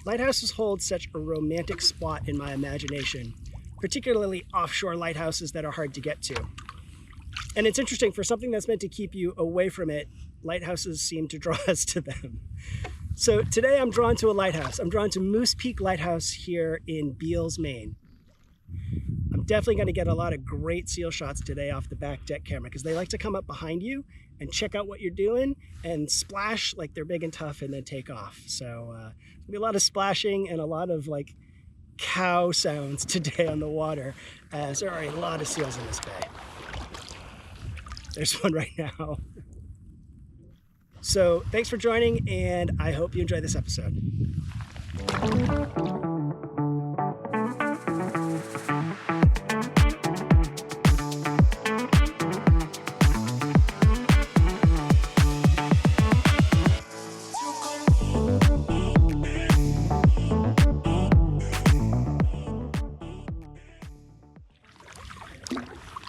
Lighthouses hold such a romantic spot in my imagination, particularly offshore lighthouses that are hard to get to. And it's interesting, for something that's meant to keep you away from it, lighthouses seem to draw us to them. So today I'm drawn to a lighthouse. I'm drawn to Moose Peak Lighthouse here in Beals, Maine. I'm definitely going to get a lot of great seal shots today off the back deck camera because they like to come up behind you and check out what you're doing and splash like they're big and tough and then take off. So there'll be a lot of splashing and a lot of like cow sounds today on the water, as there are a lot of seals in this bay. There's one right now. So thanks for joining, and I hope you enjoy this episode.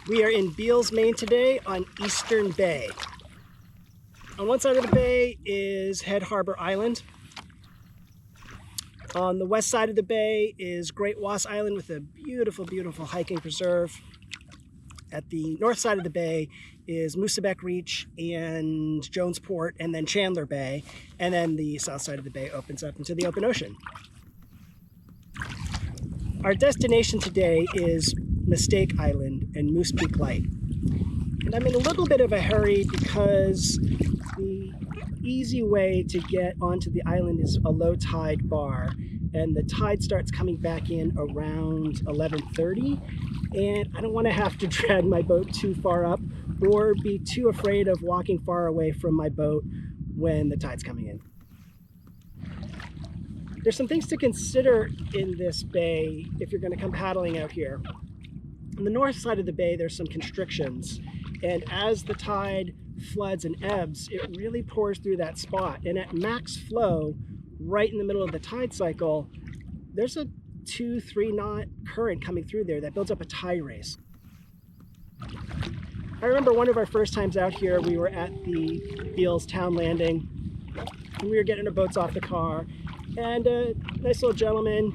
We are in Beals, Maine today on Eastern Bay. On one side of the bay is Head Harbor Island. On the west side of the bay is Great Wass Island with a beautiful, beautiful hiking preserve. At the north side of the bay is Moose Peak Reach and Jonesport, and then Chandler Bay. And then the south side of the bay opens up into the open ocean. Our destination today is Mistake Island and Moose Peak Light. And I'm in a little bit of a hurry because the easy way to get onto the island is a low tide bar, and the tide starts coming back in around 11:30, and I don't want to have to drag my boat too far up or be too afraid of walking far away from my boat when the tide's coming in. There's some things to consider in this bay if you're going to come paddling out here. On the north side of the bay, there's some constrictions, and as the tide floods and ebbs, it really pours through that spot. And at max flow, right in the middle of the tide cycle, there's a 2-3 knot current coming through there that builds up a tide race. I remember one of our first times out here, we were at the Beals town landing, and we were getting our boats off the car, and a nice little gentleman,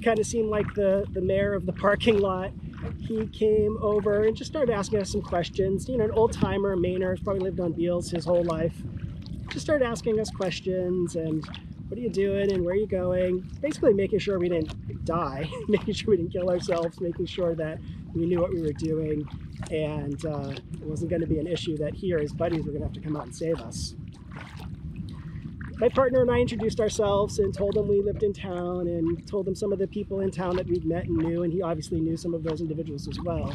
kind of seemed like the mayor of the parking lot. He came over and just started asking us some questions. You know, an old-timer, Mainer, probably lived on Beals his whole life. Just started asking us questions and what are you doing and where are you going? Basically making sure we didn't die, making sure we didn't kill ourselves, making sure that we knew what we were doing, and it wasn't going to be an issue that he or his buddies were going to have to come out and save us. My partner and I introduced ourselves and told him we lived in town and told him some of the people in town that we'd met and knew, and he obviously knew some of those individuals as well.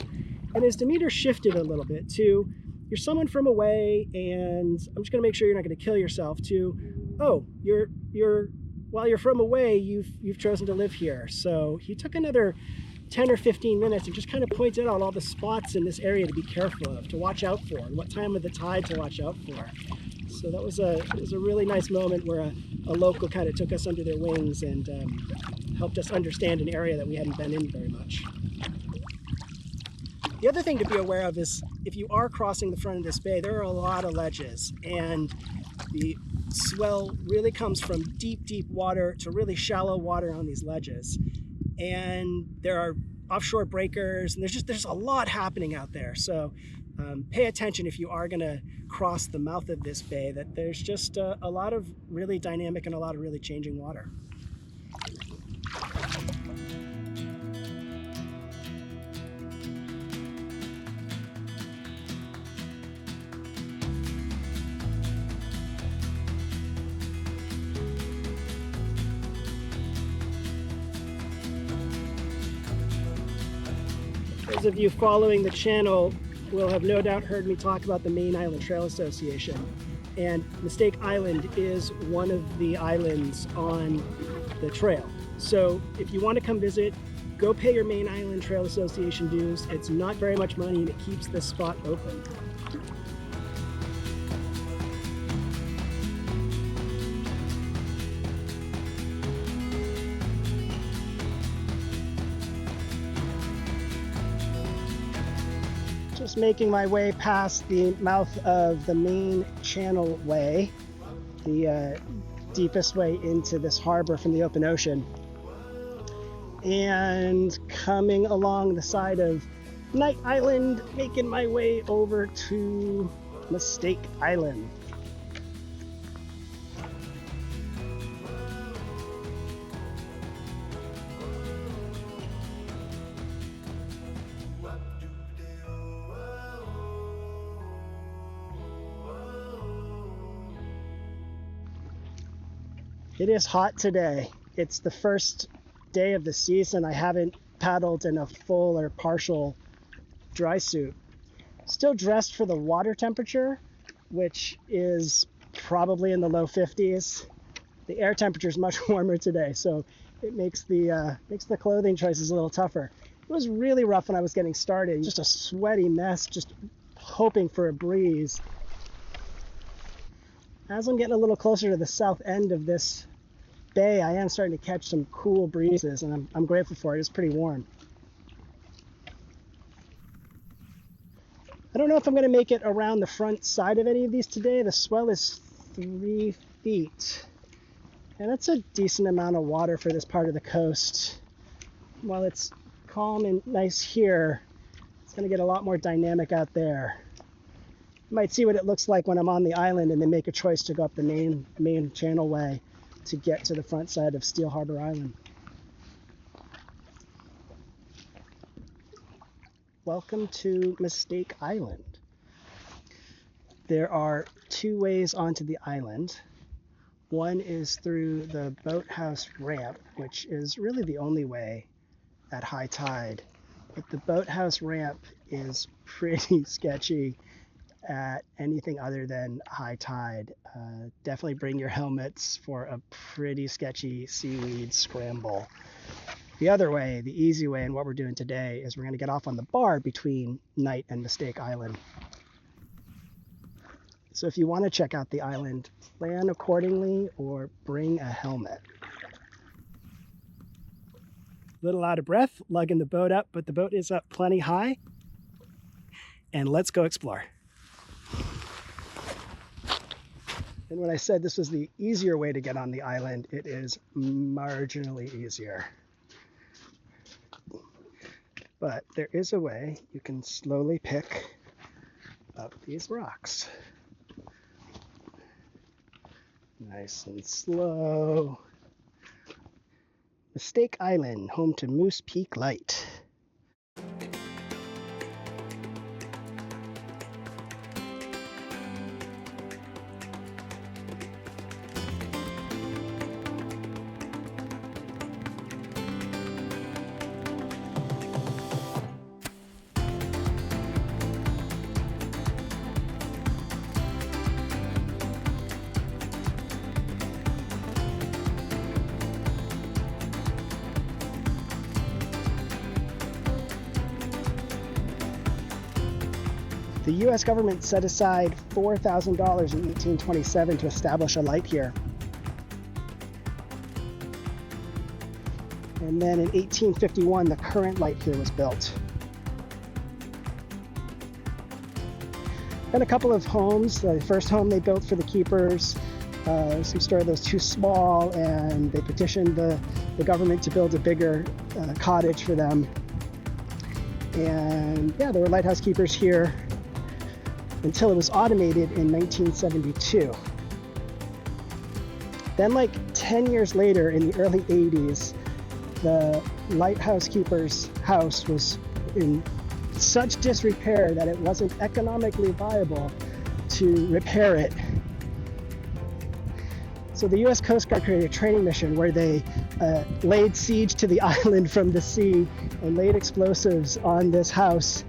And his demeanor shifted a little bit to, you're someone from away and I'm just going to make sure you're not going to kill yourself, to, oh, while you're from away, you've chosen to live here. So he took another 10 or 15 minutes and just kind of pointed out all the spots in this area to be careful of, to watch out for, and what time of the tide to watch out for. So that was a really nice moment where a local kind of took us under their wings and helped us understand an area that we hadn't been in very much. The other thing to be aware of is if you are crossing the front of this bay, there are a lot of ledges, and the swell really comes from deep, deep water to really shallow water on these ledges. And there are offshore breakers, and there's a lot happening out there. So pay attention if you are going to cross the mouth of this bay, that there's just a lot of really dynamic and a lot of really changing water. Those of you following the channel will have no doubt heard me talk about the Maine Island Trail Association. And Mistake Island is one of the islands on the trail. So if you want to come visit, go pay your Maine Island Trail Association dues. It's not very much money and it keeps this spot open. Just making my way past the mouth of the Maine Channel Way. The deepest way into this harbor from the open ocean. And coming along the side of Knight Island, making my way over to Mistake Island. It is hot today. It's the first day of the season. I haven't paddled in a full or partial dry suit. Still dressed for the water temperature, which is probably in the low 50s. The air temperature is much warmer today, so it makes the clothing choices a little tougher. It was really rough when I was getting started. Just a sweaty mess, just hoping for a breeze. As I'm getting a little closer to the south end of this bay, I am starting to catch some cool breezes, and I'm grateful for it. It's pretty warm. I don't know if I'm going to make it around the front side of any of these today. The swell is 3 feet, and that's a decent amount of water for this part of the coast. While it's calm and nice here, it's going to get a lot more dynamic out there. You might see what it looks like when I'm on the island and then make a choice to go up the main channelway to get to the front side of Steele Harbor Island. Welcome to Mistake Island. There are 2 ways onto the island. One is through the boathouse ramp, which is really the only way at high tide. But the boathouse ramp is pretty sketchy at anything other than high tide. Definitely bring your helmets for a pretty sketchy seaweed scramble. The other way, the easy way, and what we're doing today is we're going to get off on the bar between Knight and Mistake Island. So if you want to check out the island, plan accordingly or bring a helmet. A little out of breath, lugging the boat up, but the boat is up plenty high. And let's go explore. And when I said this was the easier way to get on the island, it is marginally easier. But there is a way you can slowly pick up these rocks. Nice and slow. Mistake Island, home to Moose Peak Light. The U.S. government set aside $4,000 in 1827 to establish a light here. And then in 1851, the current light here was built. Then a couple of homes. The first home they built for the keepers, some story that was too small, and they petitioned the government to build a bigger cottage for them. And yeah, there were lighthouse keepers here until it was automated in 1972. Then like 10 years later, in the early 80s, the lighthouse keeper's house was in such disrepair that it wasn't economically viable to repair it. So the US Coast Guard created a training mission where they laid siege to the island from the sea and laid explosives on this house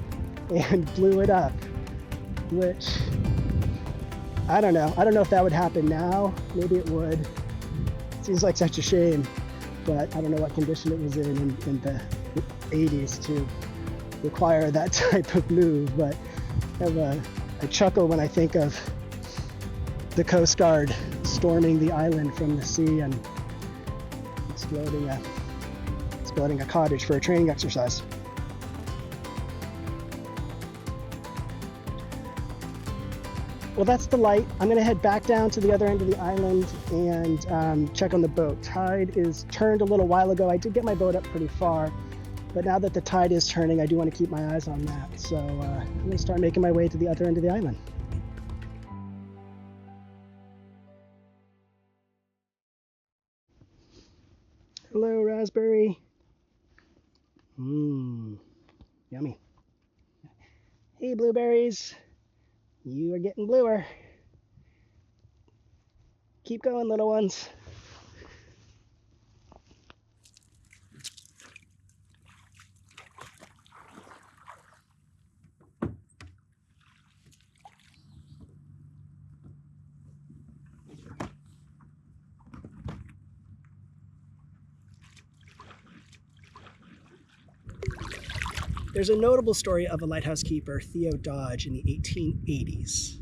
and blew it up. Which, I don't know. I don't know if that would happen now. Maybe it would. It seems like such a shame, but I don't know what condition it was in the 80s to require that type of move. But I have a chuckle when I think of the Coast Guard storming the island from the sea and exploding a cottage for a training exercise. well, that's the light. I'm gonna head back down to the other end of the island and check on the boat. Tide is turned a little while ago. I did get my boat up pretty far, but now that the tide is turning, I do want to keep my eyes on that. So I'm gonna start making my way to the other end of the island. Hello, raspberry. Mmm, yummy. Hey, blueberries. You are getting bluer. Keep going, little ones. There's a notable story of a lighthouse keeper, Theo Dodge, in the 1880s.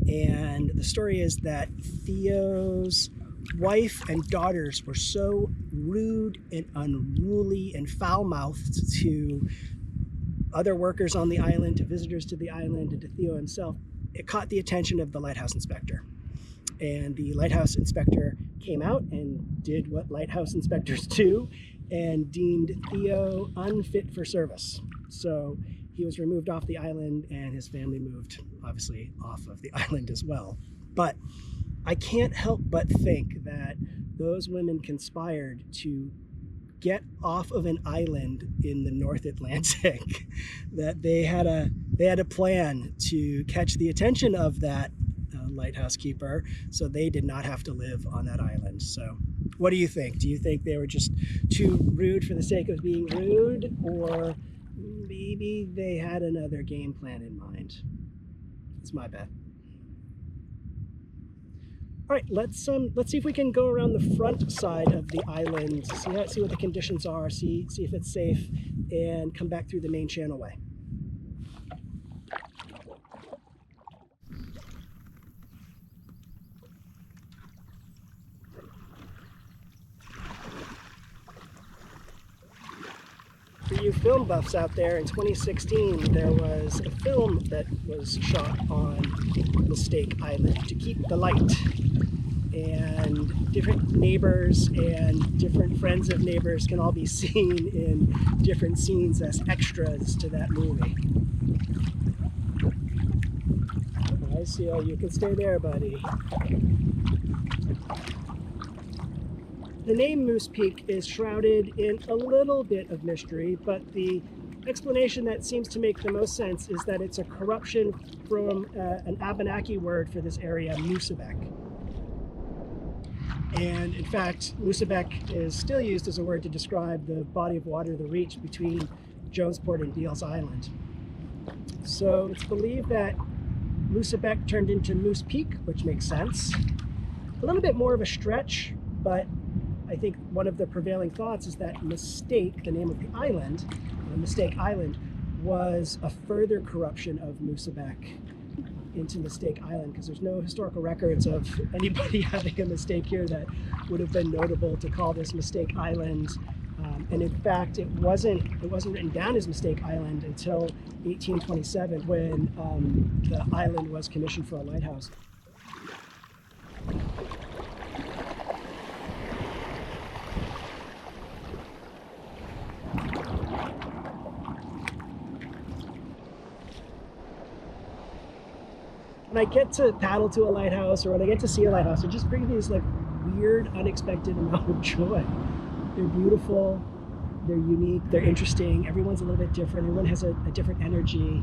And the story is that Theo's wife and daughters were so rude and unruly and foul-mouthed to other workers on the island, to visitors to the island, and to Theo himself. It caught the attention of the lighthouse inspector. And the lighthouse inspector came out and did what lighthouse inspectors do and deemed Theo unfit for service. So he was removed off the island and his family moved, obviously, off of the island as well. But I can't help but think that those women conspired to get off of an island in the North Atlantic, that they had a plan to catch the attention of that lighthouse keeper, so they did not have to live on that island. So what do you think? Do you think they were just too rude for the sake of being rude, or maybe they had another game plan in mind? It's my bet. All right, let's see if we can go around the front side of the island, see what the conditions are, see if it's safe, and come back through the main channelway. For you film buffs out there, in 2016 there was a film that was shot on Mistake Island to keep the light, and different neighbors and different friends of neighbors can all be seen in different scenes as extras to that movie. I see. Oh, you can stay there, buddy. The name Moose Peak is shrouded in a little bit of mystery, but the explanation that seems to make the most sense is that it's a corruption from an Abenaki word for this area, Moosebek. And in fact, Moosebek is still used as a word to describe the body of water, the reach between Jonesport and Beals Island. So it's believed that Moosebek turned into Moose Peak, which makes sense. A little bit more of a stretch, but I think one of the prevailing thoughts is that Mistake, the name of the island, Mistake Island, was a further corruption of Moosebek into Mistake Island, because there's no historical records of anybody having a mistake here that would have been notable to call this Mistake Island. And in fact, it wasn't written down as Mistake Island until 1827, when the island was commissioned for a lighthouse. When I get to paddle to a lighthouse, or when I get to see a lighthouse, it just brings me this like weird, unexpected amount of joy. They're beautiful, they're unique, they're interesting. Everyone's a little bit different. Everyone has a different energy.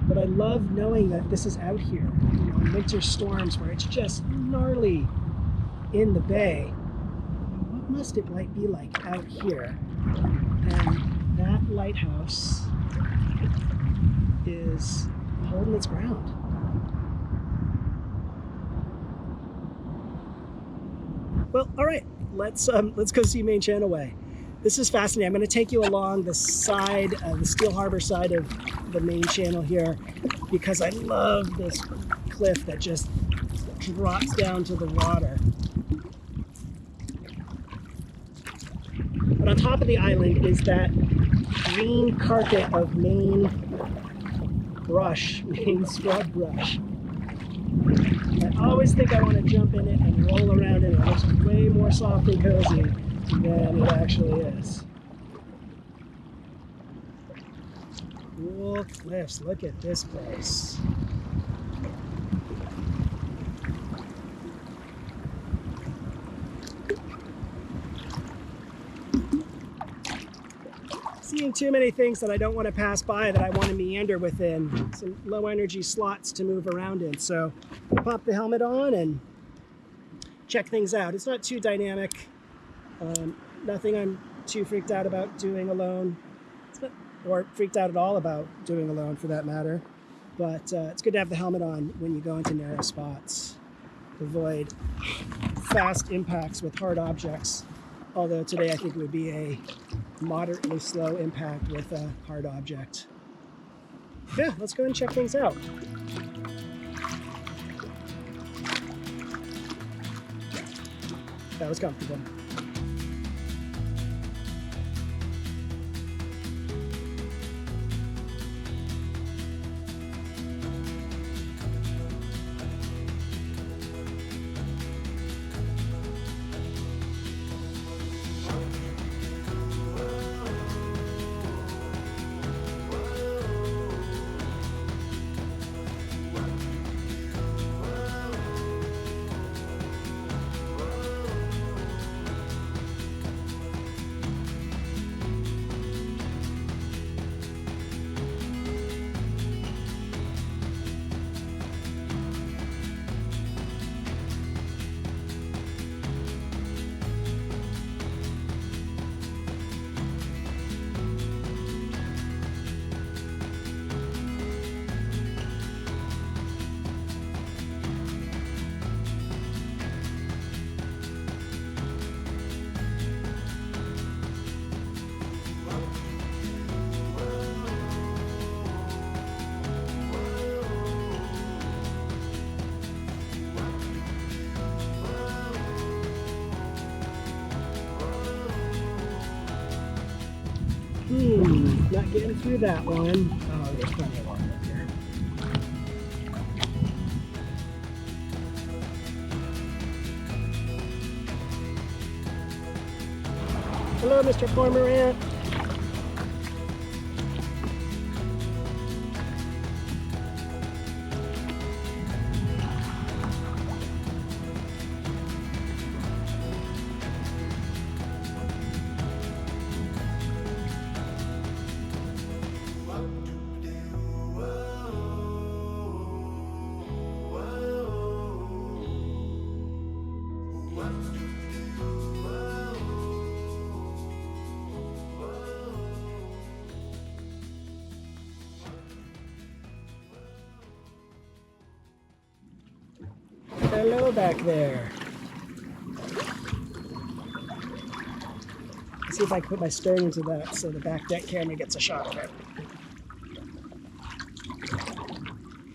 But I love knowing that this is out here. You know, in winter storms where it's just gnarly in the bay. What must it be like out here? And that lighthouse is holding its ground. Well, all right, let's go see Main Channelway. This is fascinating. I'm going to take you along the side, the Steele Harbor side of the main channel here, because I love this cliff that just drops down to the water. But on top of the island is that green carpet of Maine brush, Maine scrub brush. always think I want to jump in it and roll around in it. It looks way more soft and cozy than it actually is. Cool cliffs. Look at this place. Seeing too many things that I don't want to pass by that I want to meander within. Some low energy slots to move around in. So I'll pop the helmet on and check things out. It's not too dynamic. Nothing I'm too freaked out about doing alone. Or freaked out at all about doing alone for that matter. But it's good to have the helmet on when you go into narrow spots. Avoid fast impacts with hard objects. Although today I think it would be a moderately slow impact with a hard object. Yeah, let's go and check things out. That was comfortable. Not getting through that one. Oh, there's plenty of water up here. Hello, Mr. Cormorant. Hello back there. Let's see if I can put my stern into that so the back deck camera gets a shot of it.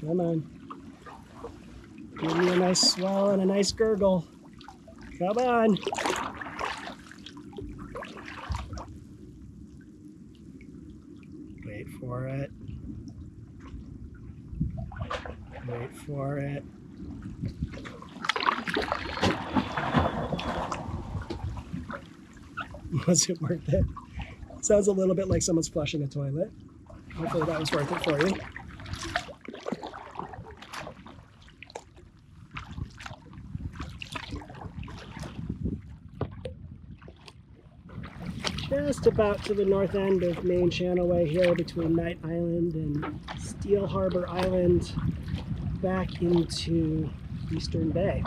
Come on. Give me a nice swell and a nice gurgle. Come on. Wait for it. Wait for it. Was it worth it? Sounds a little bit like someone's flushing a toilet. Hopefully that was worth it for you. Just about to the north end of Maine Channelway here between Knight Island and Steele Harbor Island back into Eastern Bay.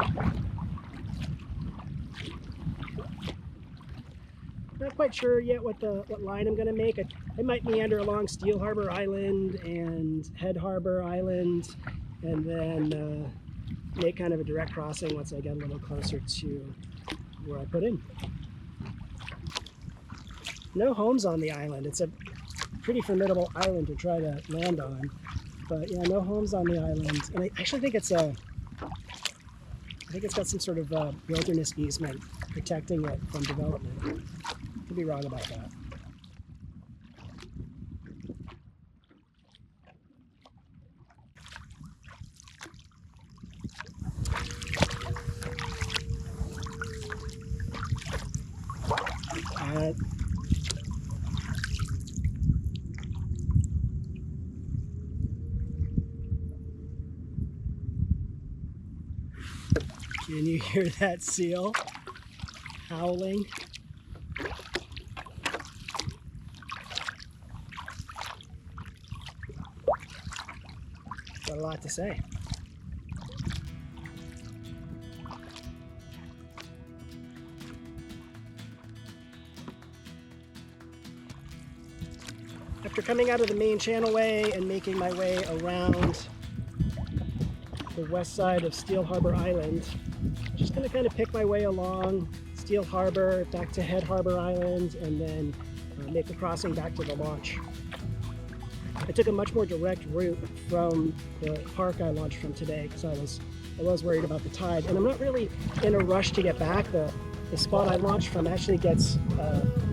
Not quite sure yet what line I'm going to make. I might meander along Steele Harbor Island and Head Harbor Island and then make kind of a direct crossing once I get a little closer to where I put in. No homes on the island. It's a pretty formidable island to try to land on. But yeah, no homes on the island. And I actually think it's got some sort of wilderness easement protecting it from development. Could be wrong about that. that. Can you hear that seal howling? Got a lot to say. After coming out of the Maine Channelway and making my way around the west side of Steele Harbor Island, just going to kind of pick my way along Steele Harbor back to Head Harbor Island and then make the crossing back to the launch. I took a much more direct route from the park I launched from today because I was worried about the tide, and I'm not really in a rush to get back. The spot I launched from actually gets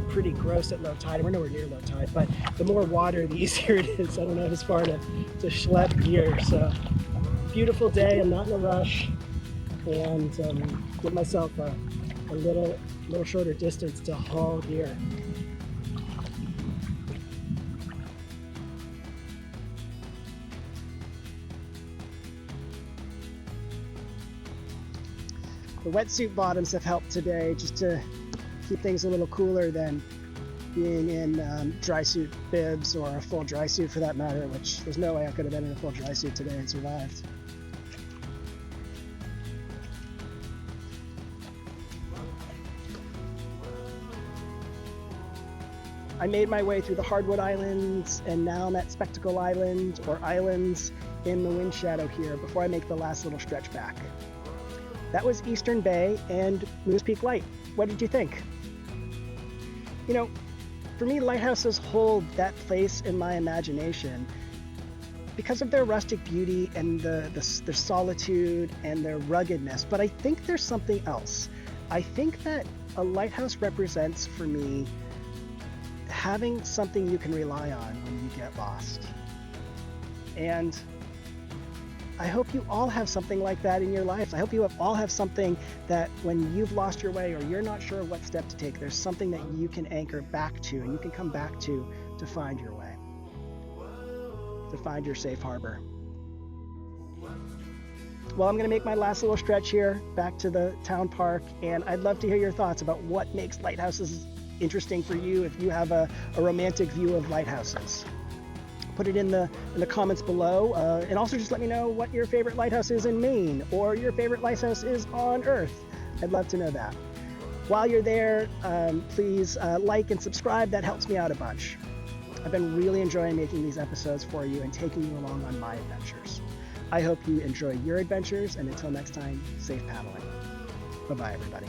pretty gross at low tide. We're nowhere near low tide, but the more water, the easier it is. I don't have as far to schlep gear. So beautiful day. I'm not in a rush, and give myself a little shorter distance to haul gear. The wetsuit bottoms have helped today just to keep things a little cooler than being in dry suit bibs or a full dry suit for that matter, which there's no way I could have been in a full dry suit today and survived. I made my way through the Hardwood Islands, and now I'm at Spectacle Island, or islands in the wind shadow here, before I make the last little stretch back. That was Eastern Bay and Moose Peak Light. What did you think? You know, for me, lighthouses hold that place in my imagination because of their rustic beauty and their solitude and their ruggedness. But I think there's something else. I think that a lighthouse represents for me having something you can rely on when you get lost. And I hope you all have something like that in your life. I hope you all have something that when you've lost your way or you're not sure what step to take, there's something that you can anchor back to and you can come back to find your way, to find your safe harbor. Well, I'm going to make my last little stretch here back to the town park, and I'd love to hear your thoughts about what makes lighthouses interesting for you if you have a romantic view of lighthouses. Put it in the comments below, and also just let me know what your favorite lighthouse is in Maine or your favorite lighthouse is on Earth. I'd love to know that. While you're there, please like and subscribe. That helps me out a bunch. I've been really enjoying making these episodes for you and taking you along on my adventures. I hope you enjoy your adventures, and until next time, safe paddling. Bye-bye, everybody.